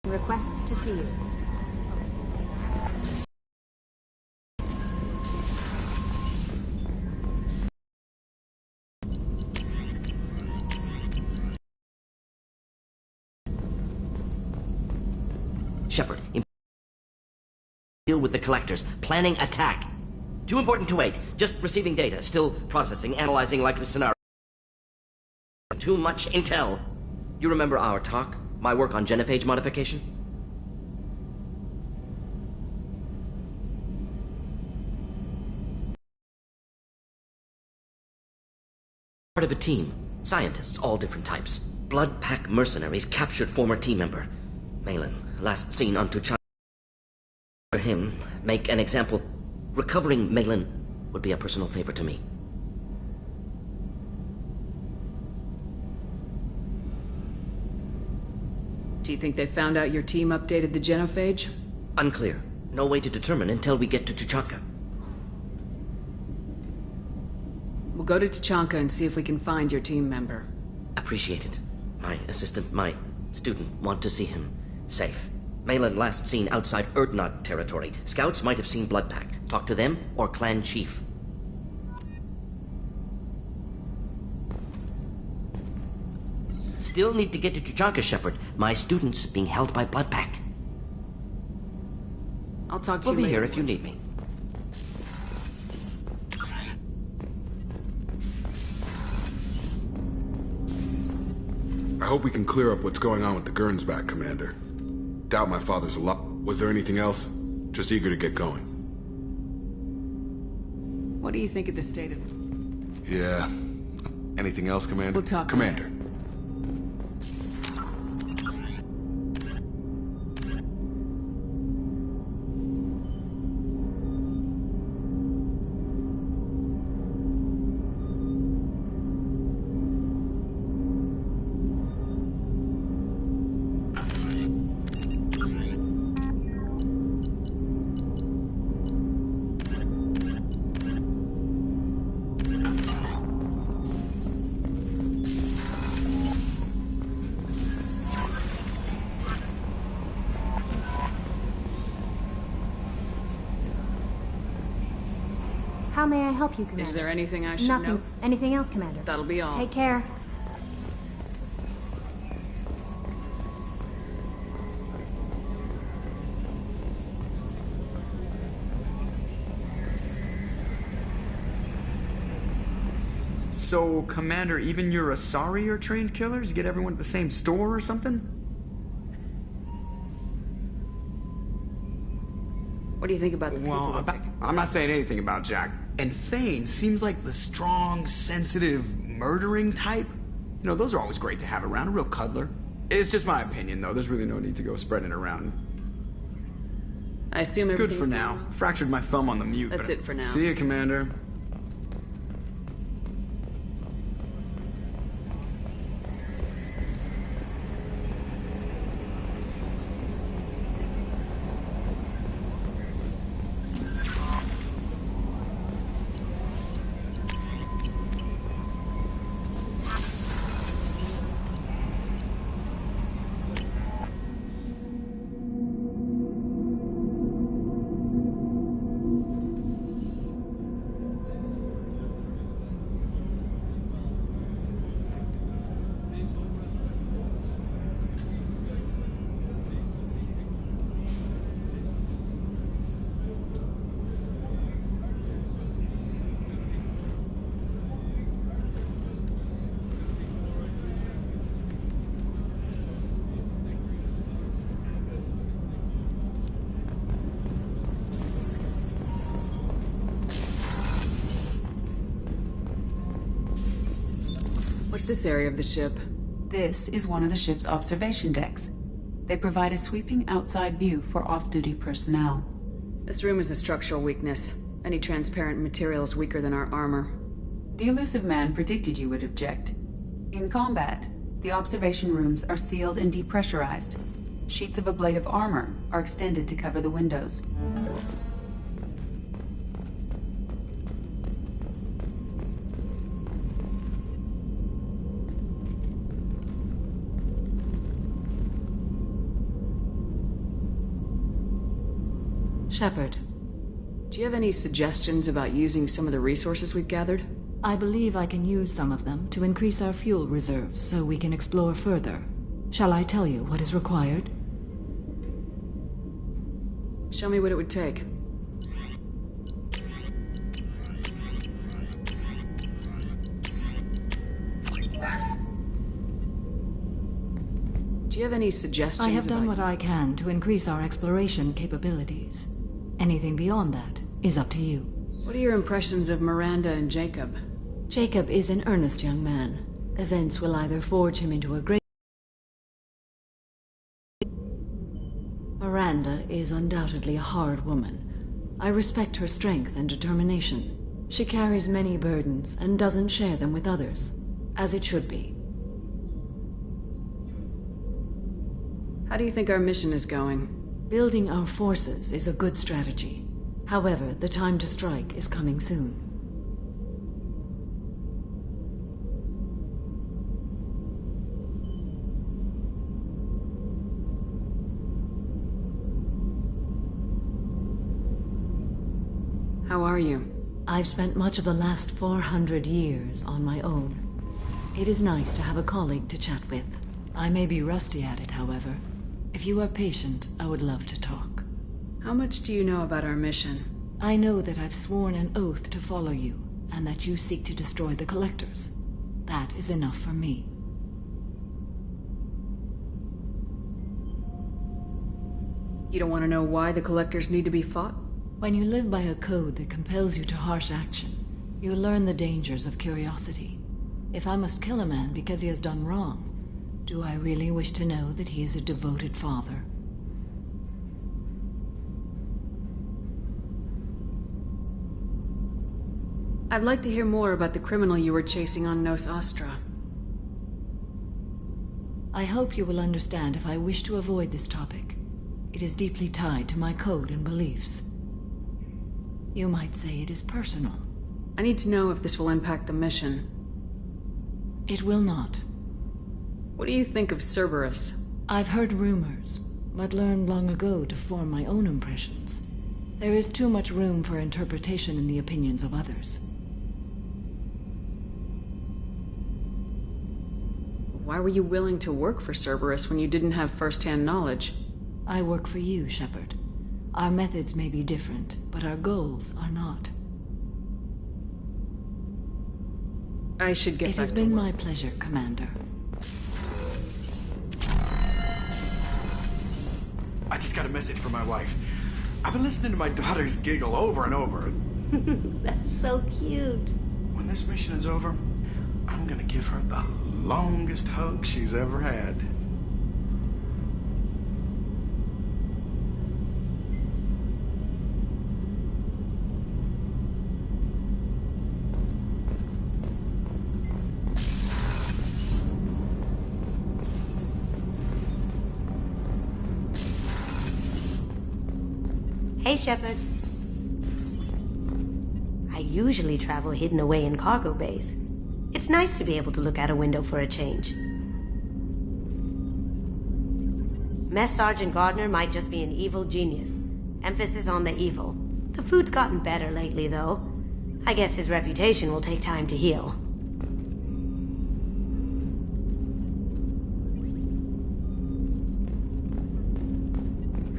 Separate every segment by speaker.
Speaker 1: Requests to see you.
Speaker 2: Shepard, deal with the collectors. Planning attack. Too important to wait. Just receiving data. Still processing, analyzing likely scenario. Too much intel. You remember our talk? My work on genophage modification? Part of a team. Scientists, all different types. Blood Pack mercenaries captured former team member. Malin, last seen on Tuchan. For him, make an example. Recovering Malin would be a personal favor to me.
Speaker 3: Do you think they found out your team updated the genophage?
Speaker 2: Unclear. No way to determine until we get to Tuchanka.
Speaker 3: We'll go to Tuchanka and see if we can find your team member.
Speaker 2: Appreciate it. My assistant, my student want to see him safe. Malin last seen outside Erdnot territory. Scouts might have seen Bloodpack. Talk to them or clan chief. Still need to get to Tuchanka, Shepard. My student's being held by Bloodpack.
Speaker 3: I'll talk to you
Speaker 2: later. We'll be
Speaker 3: here
Speaker 2: if you need me.
Speaker 4: I hope we can clear up what's going on with the Gernsback, Commander. Doubt my father's alive. Was there anything else? Just eager to get going.
Speaker 3: What do you think of the state of...
Speaker 4: Yeah. Anything else, Commander?
Speaker 3: We'll talk.
Speaker 4: Commander.
Speaker 1: How may I help you, Commander?
Speaker 3: Is there anything I should
Speaker 1: Nothing.
Speaker 3: know?
Speaker 1: Anything else, Commander?
Speaker 3: That'll be all.
Speaker 1: Take care.
Speaker 5: So, Commander, even your Asari are trained killers? Get everyone at the same store or something?
Speaker 3: What do you think about the people
Speaker 5: Well, I'm not saying anything about Jack. And Thane seems like the strong, sensitive, murdering type. You know, those are always great to have around, a real cuddler. It's just my opinion, though. There's really no need to go spreading it around.
Speaker 3: I assume
Speaker 5: Good
Speaker 3: everything's
Speaker 5: for now.
Speaker 3: normal?
Speaker 5: Fractured my thumb on the mute.
Speaker 3: That's
Speaker 5: but
Speaker 3: it for now.
Speaker 5: See you, Commander.
Speaker 3: What's this area of the ship?
Speaker 6: This is one of the ship's observation decks. They provide a sweeping outside view for off-duty personnel.
Speaker 3: This room is a structural weakness. Any transparent material is weaker than our armor.
Speaker 6: The elusive man predicted you would object. In combat, the observation rooms are sealed and depressurized. Sheets of ablative armor are extended to cover the windows.
Speaker 7: Shepard,
Speaker 3: Do you have any suggestions about using some of the resources we've gathered?
Speaker 7: I believe I can use some of them to increase our fuel reserves so we can explore further. Shall I tell you what is required?
Speaker 3: Show me what it would take. Do you have any suggestions?
Speaker 7: I have done
Speaker 3: about
Speaker 7: what I can to increase our exploration capabilities. Anything beyond that is up to you.
Speaker 3: What are your impressions of Miranda and Jacob?
Speaker 7: Jacob is an earnest young man. Events will either forge him into a great... Miranda is undoubtedly a hard woman. I respect her strength and determination. She carries many burdens and doesn't share them with others, as it should be.
Speaker 3: How do you think our mission is going?
Speaker 7: Building our forces is a good strategy. However, the time to strike is coming soon.
Speaker 3: How are you?
Speaker 7: I've spent much of the last 400 years on my own. It is nice to have a colleague to chat with. I may be rusty at it, however. If you are patient, I would love to talk.
Speaker 3: How much do you know about our mission?
Speaker 7: I know that I've sworn an oath to follow you, and that you seek to destroy the Collectors. That is enough for me.
Speaker 3: You don't want to know why the Collectors need to be fought?
Speaker 7: When you live by a code that compels you to harsh action, you learn the dangers of curiosity. If I must kill a man because he has done wrong, do I really wish to know that he is a devoted father?
Speaker 3: I'd like to hear more about the criminal you were chasing on Nos Astra.
Speaker 7: I hope you will understand if I wish to avoid this topic. It is deeply tied to my code and beliefs. You might say it is personal.
Speaker 3: I need to know if this will impact the mission.
Speaker 7: It will not.
Speaker 3: What do you think of Cerberus?
Speaker 7: I've heard rumors, but learned long ago to form my own impressions. There is too much room for interpretation in the opinions of others.
Speaker 3: Why were you willing to work for Cerberus when you didn't have first-hand knowledge?
Speaker 7: I work for you, Shepard. Our methods may be different, but our goals are not.
Speaker 3: I should get
Speaker 7: It
Speaker 3: back
Speaker 7: has
Speaker 3: to
Speaker 7: been
Speaker 3: work.
Speaker 7: my pleasure, Commander.
Speaker 5: I just got a message from my wife. I've been listening to my daughters giggle over and over.
Speaker 1: That's so cute.
Speaker 5: When this mission is over, I'm gonna give her the longest hug she's ever had.
Speaker 1: Hey, Shepard. I usually travel hidden away in cargo bays. It's nice to be able to look out a window for a change. Mess Sergeant Gardner might just be an evil genius. Emphasis on the evil. The food's gotten better lately, though. I guess his reputation will take time to heal.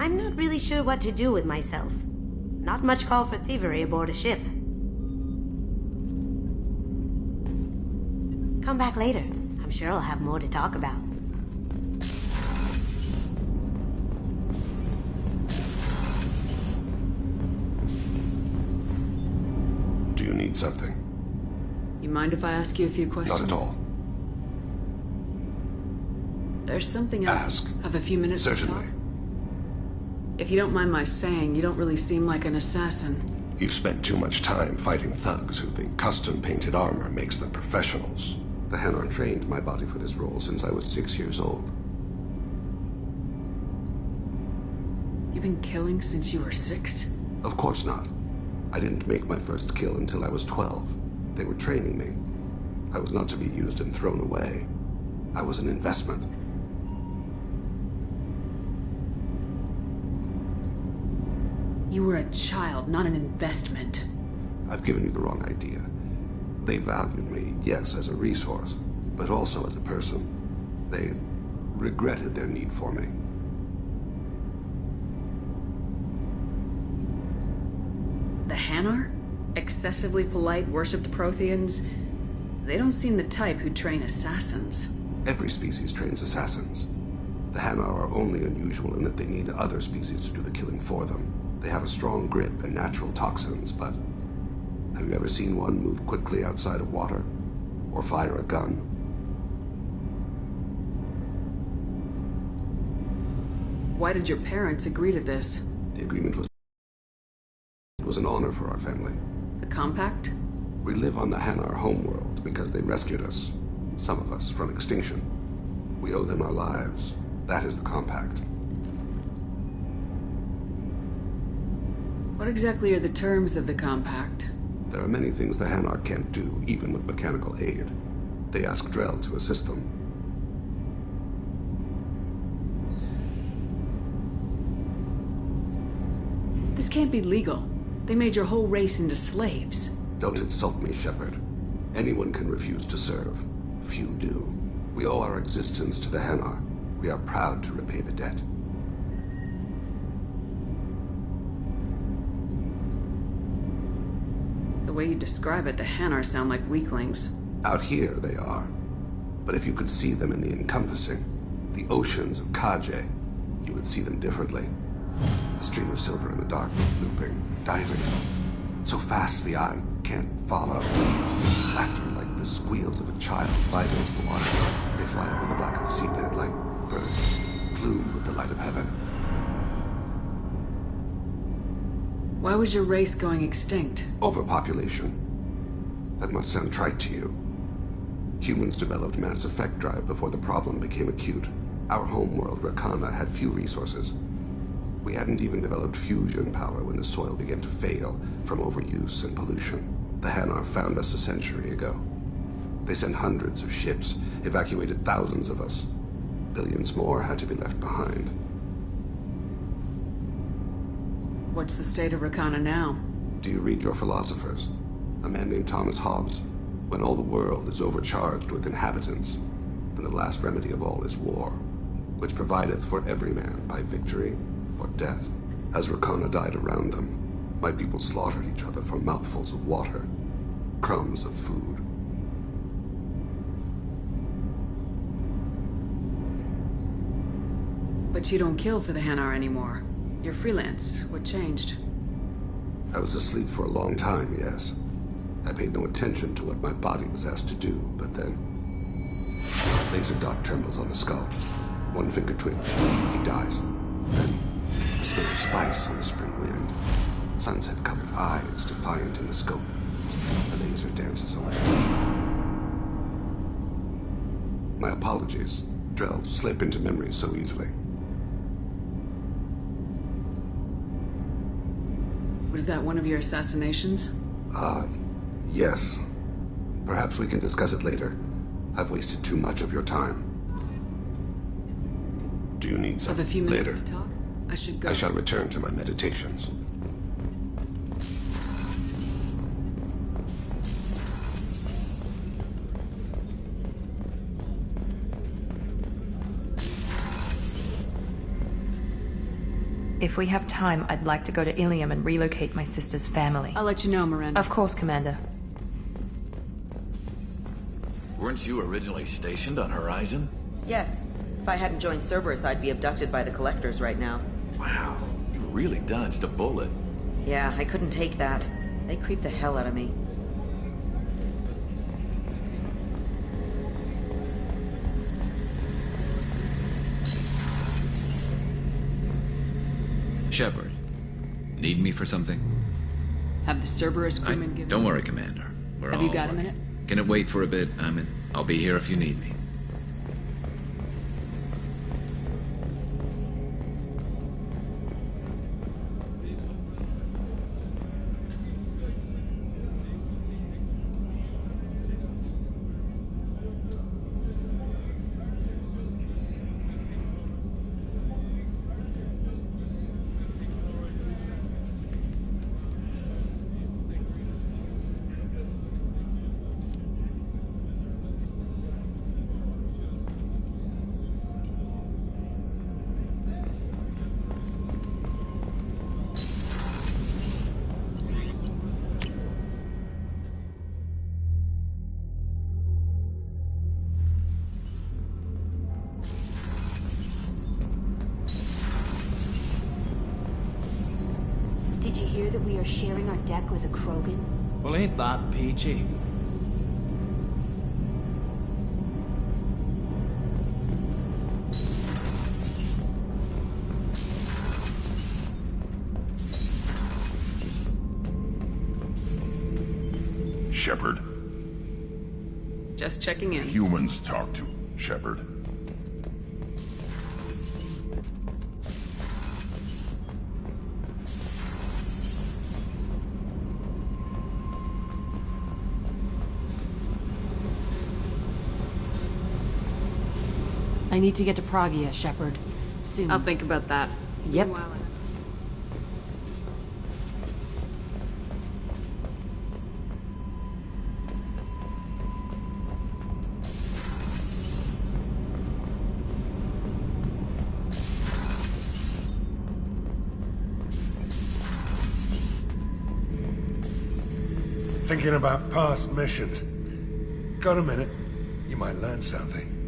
Speaker 1: I'm not really sure what to do with myself. Not much call for thievery aboard a ship. Come back later. I'm sure I'll have more to talk about.
Speaker 8: Do you need something?
Speaker 3: You mind if I ask you a few questions?
Speaker 8: Not at all.
Speaker 3: There's something else.
Speaker 8: Ask.
Speaker 3: Have a few minutes to
Speaker 8: Certainly.
Speaker 3: talk? If you don't mind my saying, you don't really seem like an assassin.
Speaker 8: You've spent too much time fighting thugs who think custom-painted armor makes them professionals. The Hanar trained my body for this role since I was 6 years old.
Speaker 3: You've been killing since you were 6?
Speaker 8: Of course not. I didn't make my first kill until I was 12. They were training me. I was not to be used and thrown away. I was an investment.
Speaker 3: You were a child, not an investment.
Speaker 8: I've given you the wrong idea. They valued me, yes, as a resource, but also as a person. They regretted their need for me.
Speaker 3: The Hanar? Excessively polite, worshipped Protheans? They don't seem the type who'd train assassins.
Speaker 8: Every species trains assassins. The Hanar are only unusual in that they need other species to do the killing for them. They have a strong grip and natural toxins, but have you ever seen one move quickly outside of water? Or fire a gun?
Speaker 3: Why did your parents agree to this?
Speaker 8: The agreement was an honor for our family.
Speaker 3: The compact?
Speaker 8: We live on the Hanar homeworld because they rescued us, some of us, from extinction. We owe them our lives. That is the compact.
Speaker 3: What exactly are the terms of the compact?
Speaker 8: There are many things the Hanar can't do, even with mechanical aid. They ask Drell to assist them.
Speaker 3: This can't be legal. They made your whole race into slaves.
Speaker 8: Don't insult me, Shepard. Anyone can refuse to serve. Few do. We owe our existence to the Hanar. We are proud to repay the debt.
Speaker 3: The way you describe it, the Hanar sound like weaklings.
Speaker 8: Out here, they are. But if you could see them in the encompassing, the oceans of Kaje, you would see them differently. A stream of silver in the dark, looping, diving. So fast the eye can't follow. Laughter like the squeals of a child vibrates the water. They fly over the black of the seabed like birds, plumed with the light of heaven.
Speaker 3: Why was your race going extinct?
Speaker 8: Overpopulation. That must sound trite to you. Humans developed mass effect drive before the problem became acute. Our homeworld, Rakana, had few resources. We hadn't even developed fusion power when the soil began to fail from overuse and pollution. The Hanar found us a century ago. They sent hundreds of ships, evacuated thousands of us. Billions more had to be left behind.
Speaker 3: What's the state of Rakana now?
Speaker 8: Do you read your philosophers? A man named Thomas Hobbes. When all the world is overcharged with inhabitants, then the last remedy of all is war, which provideth for every man by victory or death. As Rakana died around them, my people slaughtered each other for mouthfuls of water, crumbs of food.
Speaker 3: But you don't kill for the Hanar anymore. You're freelance. What changed?
Speaker 8: I was asleep for a long time, yes. I paid no attention to what my body was asked to do, but then... Laser dot trembles on the skull. One finger twitch. He dies. Then, the smell of spice on the spring wind. Sunset-colored eyes defiant in the scope. The laser dances away. My apologies. Drell slip into memory so easily.
Speaker 3: Was that one of your assassinations?
Speaker 8: Yes. Perhaps we can discuss it later. I've wasted too much of your time. Do you need some
Speaker 3: Have a few minutes
Speaker 8: later?
Speaker 3: to talk? I should go.
Speaker 8: I shall return to my meditations.
Speaker 9: If we have time, I'd like to go to Ilium and relocate my sister's family.
Speaker 3: I'll let you know, Miranda.
Speaker 9: Of course, Commander.
Speaker 10: Weren't you originally stationed on Horizon?
Speaker 11: Yes. If I hadn't joined Cerberus, I'd be abducted by the Collectors right now.
Speaker 10: Wow, you really dodged a bullet.
Speaker 11: Yeah, I couldn't take that. They creep the hell out of me.
Speaker 12: Shepard, need me for something?
Speaker 3: Have the Cerberus crewmen given...
Speaker 12: Don't worry, Commander. We're
Speaker 3: Have
Speaker 12: all
Speaker 3: you got a
Speaker 12: working.
Speaker 3: minute?
Speaker 12: Can it wait for a bit? I'll be here if you need me.
Speaker 13: you're sharing our deck with a Krogan?
Speaker 14: Well, ain't that peachy?
Speaker 15: Shepard.
Speaker 3: Just checking in.
Speaker 15: Humans talk to Shepard.
Speaker 13: I need to get to Pragia, Shepard. Soon.
Speaker 3: I'll think about that.
Speaker 13: Yep.
Speaker 3: Meanwhile,
Speaker 16: Thinking about past missions. Got a minute? You might learn something.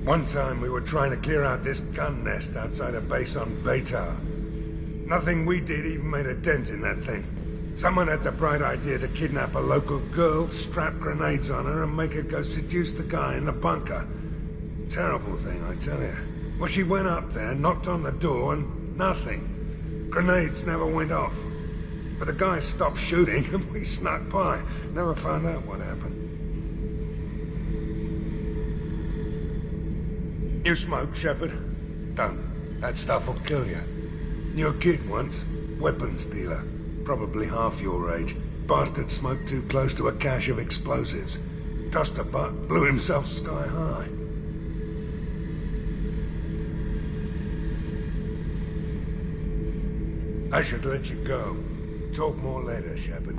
Speaker 16: One time we were trying to clear out this gun nest outside a base on Vatar. Nothing we did even made a dent in that thing. Someone had the bright idea to kidnap a local girl, strap grenades on her, and make her go seduce the guy in the bunker. Terrible thing, I tell you. Well, she went up there, knocked on the door, and nothing. Grenades never went off. But the guy stopped shooting, and we snuck by. Never found out what happened. You smoke, Shepard? Don't. That stuff will kill you. Knew a kid once. Weapons dealer. Probably half your age. Bastard smoked too close to a cache of explosives. Tossed a butt, blew himself sky high. I should let you go. Talk more later, Shepard.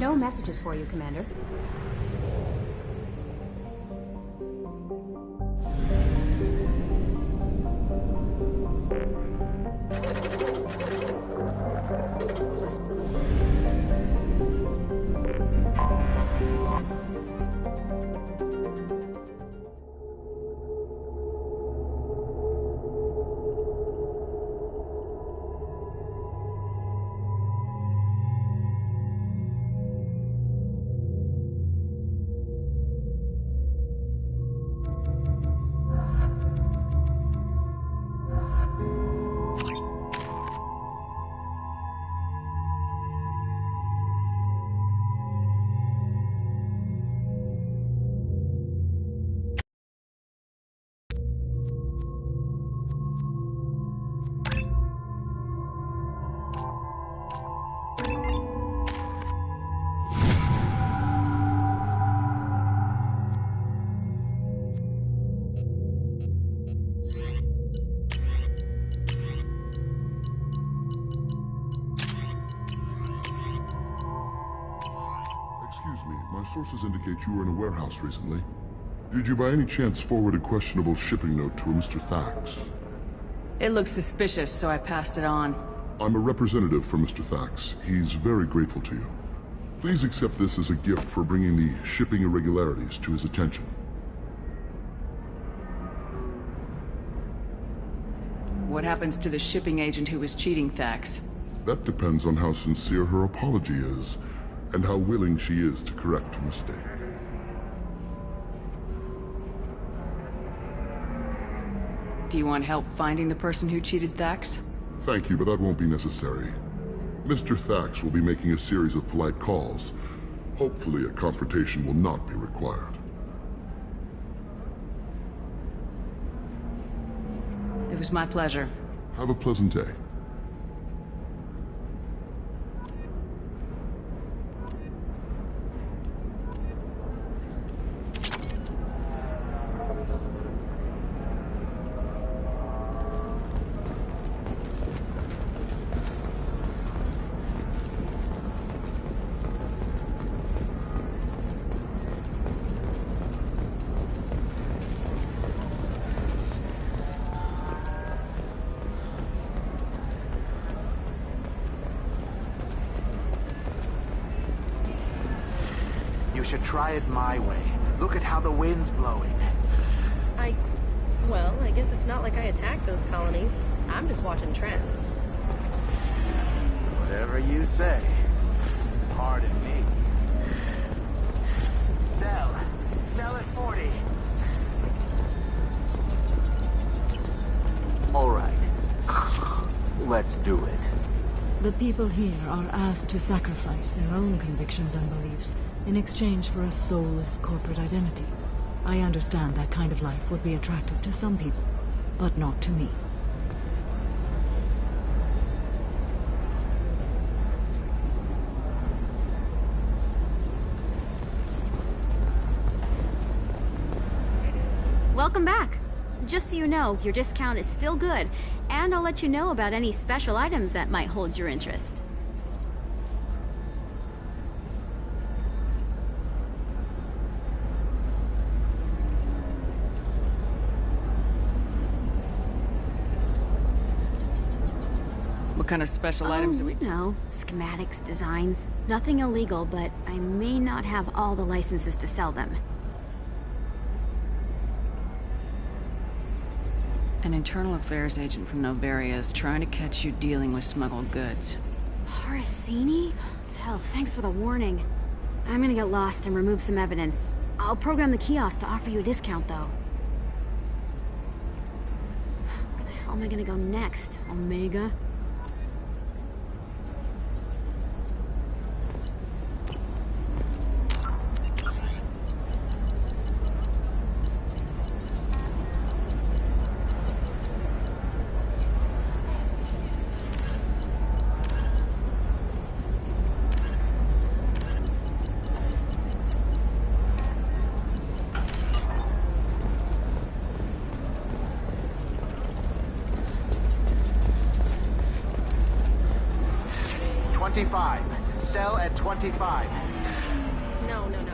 Speaker 13: No messages for you, Commander.
Speaker 15: me, my sources indicate you were in a warehouse recently. Did you by any chance forward a questionable shipping note to a Mr. Thax?
Speaker 3: It looked suspicious, so I passed it on.
Speaker 15: I'm a representative for Mr. Thax. He's very grateful to you. Please accept this as a gift for bringing the shipping irregularities to his attention.
Speaker 3: What happens to the shipping agent who was cheating Thax?
Speaker 15: That depends on how sincere her apology is, and how willing she is to correct her mistake.
Speaker 3: Do you want help finding the person who cheated Thax?
Speaker 15: Thank you, but that won't be necessary. Mr. Thax will be making a series of polite calls. Hopefully a confrontation will not be required.
Speaker 3: It was my pleasure.
Speaker 15: Have a pleasant day.
Speaker 17: You should try it my way. Look at how the wind's blowing.
Speaker 18: Well, I guess it's not like I attacked those colonies. I'm just watching trends.
Speaker 17: Whatever you say. Pardon me. Sell. Sell at 40. All right. Let's do it.
Speaker 7: The people here are asked to sacrifice their own convictions and beliefs in exchange for a soulless corporate identity. I understand that kind of life would be attractive to some people, but not to me.
Speaker 19: Welcome back. Just so you know, your discount is still good, and I'll let you know about any special items that might hold your interest.
Speaker 3: What kind of special items are we...
Speaker 19: No, schematics, designs. Nothing illegal, but I may not have all the licenses to sell them.
Speaker 3: An internal affairs agent from Novaria is trying to catch you dealing with smuggled goods.
Speaker 19: Parasini? Hell, thanks for the warning. I'm gonna get lost and remove some evidence. I'll program the kiosk to offer you a discount, though. Where the hell am I gonna go next? Omega?
Speaker 17: $25. Sell at $25.
Speaker 18: No.